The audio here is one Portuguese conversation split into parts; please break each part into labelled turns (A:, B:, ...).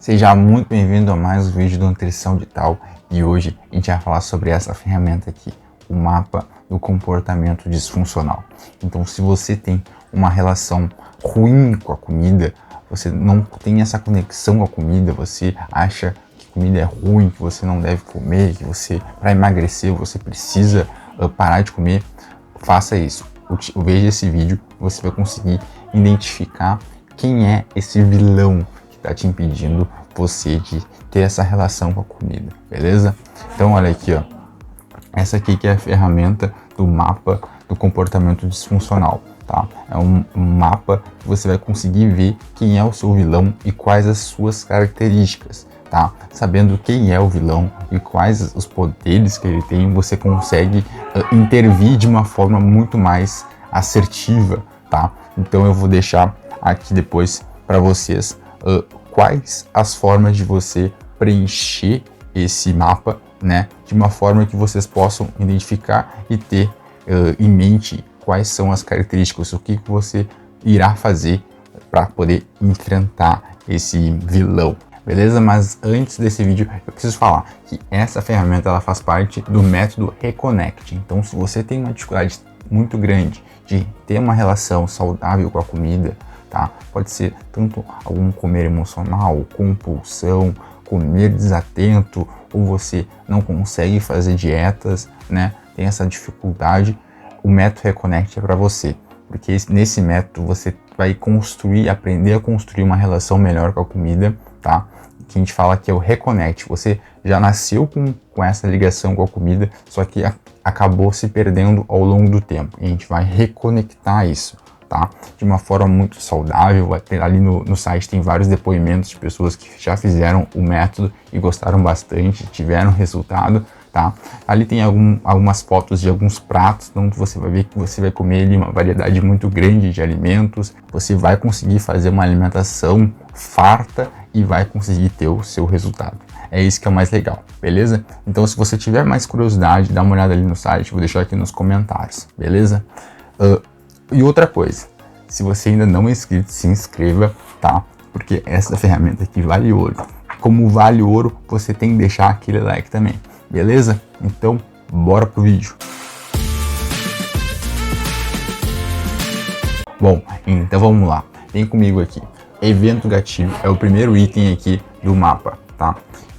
A: Seja muito bem-vindo a mais um vídeo do Nutrição Digital e hoje a gente vai falar sobre essa ferramenta aqui, o mapa do comportamento disfuncional. Então, se você tem uma relação ruim com a comida, você não tem essa conexão com a comida, você acha que comida é ruim, que você não deve comer, que você, para emagrecer, você precisa parar de comer, faça isso. Veja esse vídeo, você vai conseguir identificar quem é esse vilão que está te impedindo você de ter essa relação com a comida, beleza? Então olha aqui, ó, essa aqui que é a ferramenta do mapa do comportamento disfuncional, tá? É um mapa que você vai conseguir ver quem é o seu vilão e quais as suas características, tá? Sabendo quem é o vilão e quais os poderes que ele tem, você consegue intervir de uma forma muito mais assertiva, tá? Então eu vou deixar aqui depois para vocês quais as formas de você preencher esse mapa, né? De uma forma que vocês possam identificar e ter em mente quais são as características, o que você irá fazer para poder enfrentar esse vilão. Beleza? Mas antes desse vídeo eu preciso falar que essa ferramenta ela faz parte do método Reconnect. Então, se você tem uma dificuldade muito grande de ter uma relação saudável com a comida, tá? Pode ser tanto algum comer emocional, compulsão, comer desatento, ou você não consegue fazer dietas, né? Tem essa dificuldade, o método Reconnect é para você, porque nesse método você vai aprender a construir uma relação melhor com a comida, tá? Que a gente fala que é o Reconnect. Você já nasceu com essa ligação com a comida, só que acabou se perdendo ao longo do tempo. E a gente vai reconectar isso, tá? De uma forma muito saudável. Ali no site tem vários depoimentos de pessoas que já fizeram o método e gostaram bastante, tiveram resultado, tá? Ali tem algumas fotos de alguns pratos, então você vai ver que você vai comer ali uma variedade muito grande de alimentos, você vai conseguir fazer uma alimentação farta e vai conseguir ter o seu resultado. É isso que é o mais legal, beleza? Então, se você tiver mais curiosidade, dá uma olhada ali no site, vou deixar aqui nos comentários, beleza? E outra coisa, se você ainda não é inscrito, se inscreva, tá? Porque essa ferramenta aqui vale ouro. Como vale ouro, você tem que deixar aquele like também, beleza? Então, bora pro vídeo. Bom, então vamos lá. Vem comigo aqui. Evento gatilho é o primeiro item aqui do mapa, tá?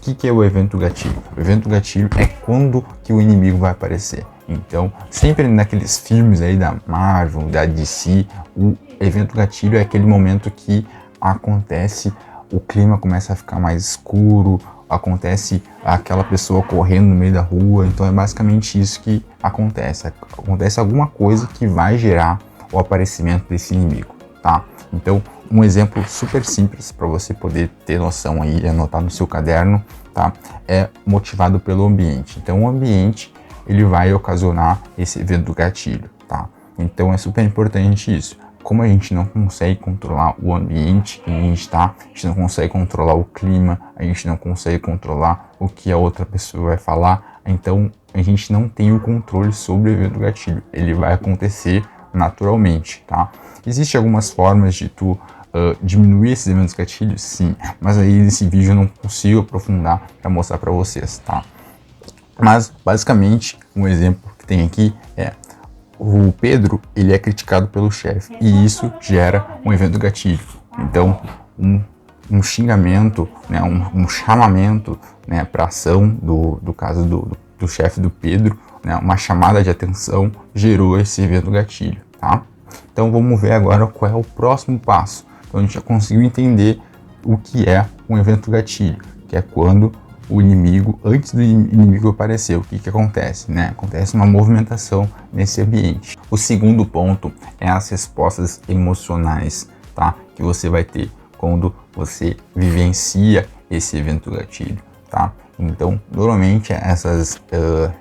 A: O que é o evento gatilho? O evento gatilho é quando que o inimigo vai aparecer. Então, sempre naqueles filmes aí da Marvel, da DC, o evento gatilho é aquele momento que acontece, o clima começa a ficar mais escuro, acontece aquela pessoa correndo no meio da rua. Então é basicamente isso que acontece. Acontece alguma coisa que vai gerar o aparecimento desse inimigo, tá? Então, um exemplo super simples para você poder ter noção aí, anotar no seu caderno, tá? É motivado pelo ambiente. Então, o ambiente, ele vai ocasionar esse evento do gatilho, tá? Então, é super importante isso. Como a gente não consegue controlar o ambiente que a gente tá, a gente não consegue controlar o clima, a gente não consegue controlar o que a outra pessoa vai falar, então a gente não tem o controle sobre o evento do gatilho. Ele vai acontecer naturalmente, tá? Existem algumas formas de tu diminuir esses eventos gatilhos, sim, mas aí nesse vídeo eu não consigo aprofundar para mostrar para vocês, tá? Mas basicamente um exemplo que tem aqui é o Pedro, ele é criticado pelo chefe e isso gera um evento gatilho. Então um xingamento, né, um chamamento, né, para ação do caso do chefe do Pedro, né, uma chamada de atenção gerou esse evento gatilho, tá? Então vamos ver agora qual é o próximo passo. Então a gente já conseguiu entender o que é um evento gatilho, que é quando o inimigo, antes do inimigo aparecer, o que acontece, né? Acontece uma movimentação nesse ambiente. O segundo ponto é as respostas emocionais, tá? Que você vai ter quando você vivencia esse evento gatilho, tá? Então, normalmente essas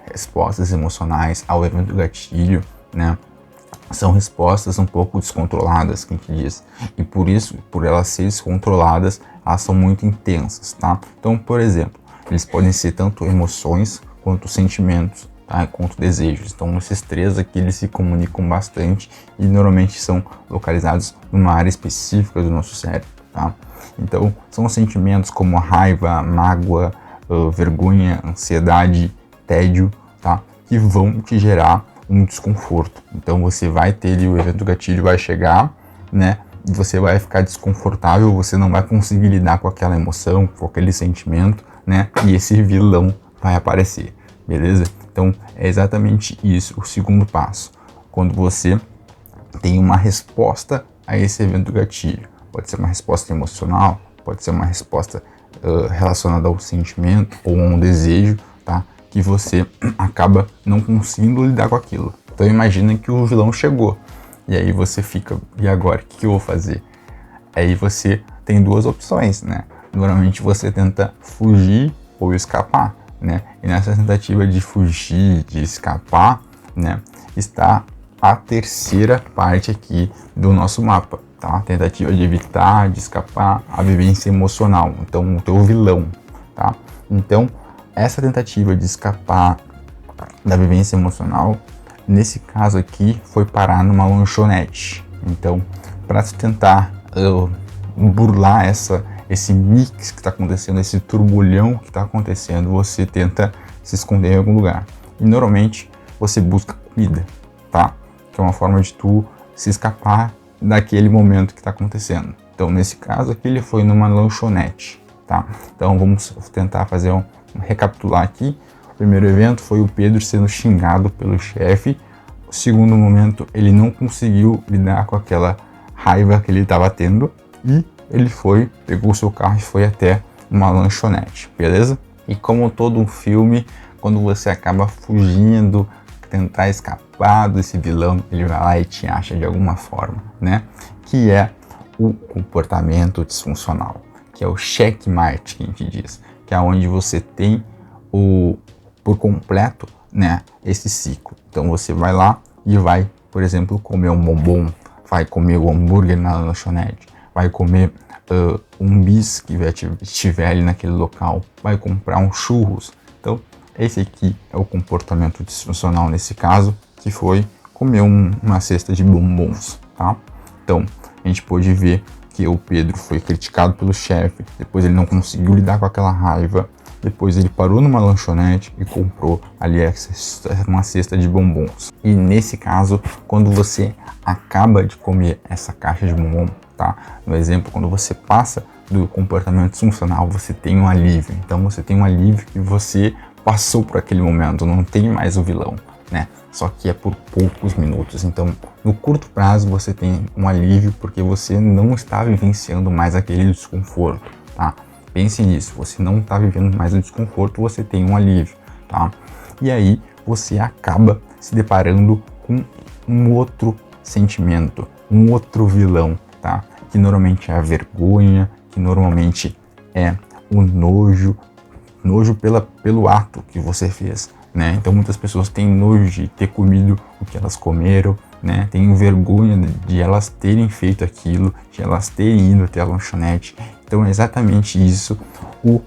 A: respostas emocionais ao evento gatilho, né, são respostas um pouco descontroladas, que a gente diz, e por isso, por elas serem descontroladas, elas são muito intensas, tá? Então, por exemplo, eles podem ser tanto emoções quanto sentimentos, tá? Quanto desejos. Então, esses três aqui eles se comunicam bastante e normalmente são localizados numa área específica do nosso cérebro, tá? Então, são sentimentos como raiva, mágoa, vergonha, ansiedade, tédio, tá? Que vão te gerar um desconforto. Então, você vai ter ali, o evento gatilho vai chegar, né? E você vai ficar desconfortável, você não vai conseguir lidar com aquela emoção, com aquele sentimento, né? E esse vilão vai aparecer, beleza? Então, é exatamente isso, o segundo passo. Quando você tem uma resposta a esse evento gatilho. Pode ser uma resposta emocional, pode ser uma resposta relacionada ao sentimento ou a um desejo, tá? Que você acaba não conseguindo lidar com aquilo. Então imagina que o vilão chegou e aí você fica, e agora, o que eu vou fazer? Aí você tem duas opções, né? Normalmente você tenta fugir ou escapar, né? E nessa tentativa de fugir, de escapar, né, está a terceira parte aqui do nosso mapa, tá? A tentativa de evitar, de escapar, a vivência emocional, então o teu vilão, tá? Então, essa tentativa de escapar da vivência emocional, nesse caso aqui, foi parar numa lanchonete. Então, para tentar burlar esse mix que está acontecendo, esse turbulhão que está acontecendo, você tenta se esconder em algum lugar. E normalmente você busca comida, tá? Que é uma forma de tu se escapar daquele momento que está acontecendo. Então, nesse caso aqui, ele foi numa lanchonete, tá? Então, vamos tentar fazer recapitular aqui. O primeiro evento foi o Pedro sendo xingado pelo chefe. O segundo momento, ele não conseguiu lidar com aquela raiva que ele estava tendo e ele pegou o seu carro e foi até uma lanchonete, beleza? E como todo um filme, quando você acaba fugindo, tentar escapar desse vilão, ele vai lá e te acha de alguma forma, né? Que é o comportamento disfuncional, que é o checkmate que a gente diz, que é onde você tem por completo, né, esse ciclo. Então você vai lá e vai, por exemplo, comer um bombom, vai comer o hambúrguer na lanchonete, vai comer um bis que estiver ali naquele local, vai comprar um churros. Então, esse aqui é o comportamento disfuncional nesse caso, que foi comer uma cesta de bombons, tá? Então, a gente pôde ver que o Pedro foi criticado pelo chefe, depois ele não conseguiu lidar com aquela raiva, depois ele parou numa lanchonete e comprou ali uma cesta de bombons. E nesse caso, quando você acaba de comer essa caixa de bombom, tá? No exemplo, quando você passa do comportamento disfuncional, você tem um alívio. Então você tem um alívio que você passou por aquele momento, não tem mais o vilão, né? Só que é por poucos minutos. Então, no curto prazo, você tem um alívio porque você não está vivenciando mais aquele desconforto, tá? Pense nisso, você não está vivendo mais o desconforto, você tem um alívio, tá? E aí, você acaba se deparando com um outro sentimento, um outro vilão, tá? Que normalmente é a vergonha, que normalmente é o nojo pelo ato que você fez, né? Então muitas pessoas têm nojo de ter comido o que elas comeram, né? Tem vergonha de elas terem feito aquilo, de elas terem ido até a lanchonete. Então é exatamente isso o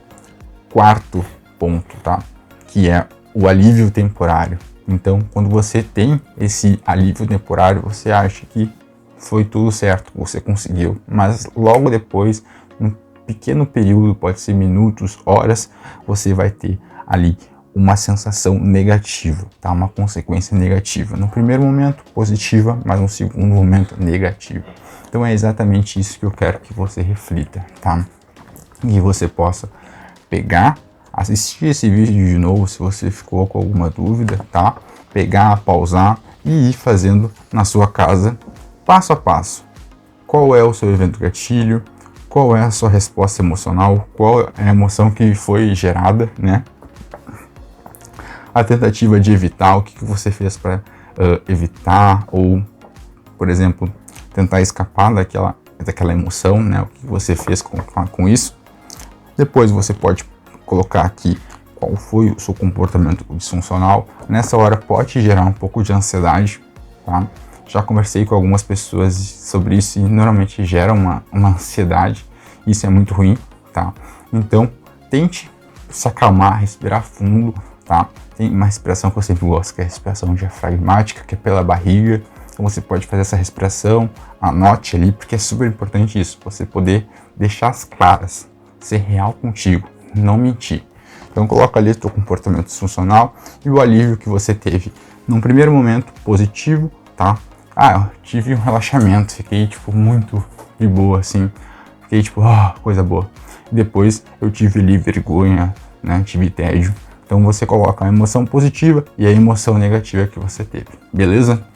A: quarto ponto, tá? Que é o alívio temporário. Então, quando você tem esse alívio temporário, você acha que foi tudo certo, você conseguiu. Mas logo depois, um pequeno período, pode ser minutos, horas, você vai ter ali uma sensação negativa, tá? Uma consequência negativa. No primeiro momento, positiva, mas no segundo momento, negativa. Então é exatamente isso que eu quero que você reflita, tá? E você possa pegar, assistir esse vídeo de novo se você ficou com alguma dúvida, tá? Pegar, pausar e ir fazendo na sua casa, passo a passo. Qual é o seu evento gatilho? Qual é a sua resposta emocional? Qual é a emoção que foi gerada, né? A tentativa de evitar, o que você fez para evitar, ou, por exemplo, tentar escapar daquela emoção, né? O que você fez com isso. Depois você pode colocar aqui qual foi o seu comportamento disfuncional. Nessa hora pode gerar um pouco de ansiedade, tá? Já conversei com algumas pessoas sobre isso e normalmente gera uma ansiedade. Isso é muito ruim, tá? Então, tente se acalmar, respirar fundo, tá? Tem uma respiração que eu sempre gosto, que é a respiração diafragmática, que é pela barriga. Então você pode fazer essa respiração, anote ali, porque é super importante isso, você poder deixar as claras, ser real contigo, não mentir. Então coloca ali o teu comportamento disfuncional e o alívio que você teve. Num primeiro momento positivo, tá? Eu tive um relaxamento, fiquei tipo muito de boa assim. Fiquei tipo, coisa boa. Depois eu tive ali vergonha, né? Tive tédio. Então você coloca a emoção positiva e a emoção negativa que você teve, beleza?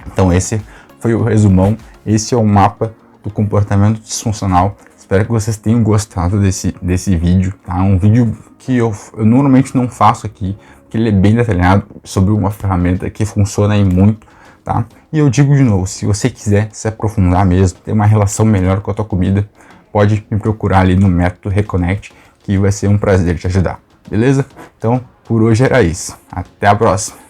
A: Então esse foi o resumão, esse é o mapa do comportamento disfuncional. Espero que vocês tenham gostado desse vídeo, tá? Um vídeo que eu normalmente não faço aqui, que ele é bem detalhado sobre uma ferramenta que funciona aí muito, tá? E eu digo de novo, se você quiser se aprofundar mesmo, ter uma relação melhor com a tua comida, pode me procurar ali no Método Reconnect, que vai ser um prazer te ajudar, beleza? Então, por hoje era isso. Até a próxima!